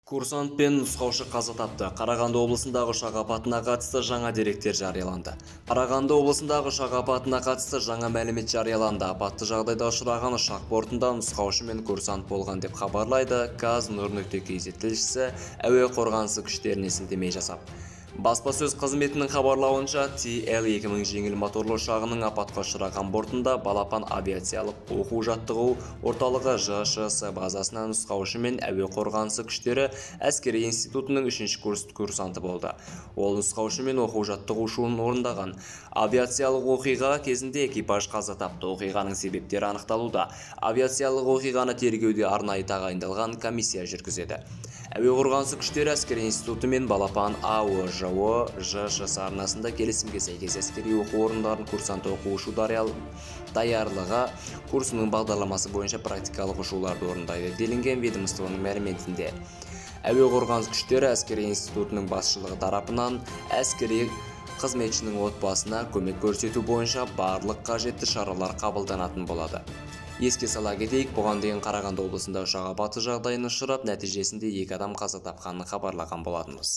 Курсант пен нұсқаушы қаза тапты. Қарағанды облысындағы ұшақ апатына қатысты жаңа деректер жарияланды. Қарағанды облысындағы ұшақ апатына қатысты жаңа мәлімет жарияланды. Апатты жағдайда ұшыраған ұшақ бортында нұсқаушы мен курсант болған деп хабарлайды kaz.kz тілшісі әуе қорғанысы күштеріне сілтеме жасап. Баспасөз қызметінің хабарлауынша TL-2000 жеңіл моторлы ұшағының апатқа ұшыраған бортында балапан авиациялық оқу-жаттығу орталығы ЖШС базасына нұсқаушы мен әуе қорғанысы күштері әскери институтының 3-ші курс курсанты болды. Ол нұсқаушы мен оқу-жаттығу ұшуын орындаған. Авиациялық оқиға кезінде экипаж қаза тапты. Оқиғаның себептері анықталуда. Авиациялық оқиғаны тергеуде арнайы тағайындалған комиссия жүргізеді. Әуе қорғанысы күштері әскери институты мен балапан АОЖО ЖШС арнасында келісімге сәйкес әскери оқу орындарын курсант оқу-ұшу даярлығы курсының бағдарламасы бойынша практикалық ұшуларды орындайды делінген ведомствоның мәліметінде. Әуе қорғанысы күштері әскери институтының басшылығы тарапынан әскери қызметшінің отбасына көмек көрсету бойынша барлық қажетті шаралар қабылданатын болады. Еске сала кетейік, бұған дейін Қарағанды облысында ұшақ апаты жағдайына ұшырап, нәтижесінде 2 адам қаза тапқанын хабарлаған болатынбыз.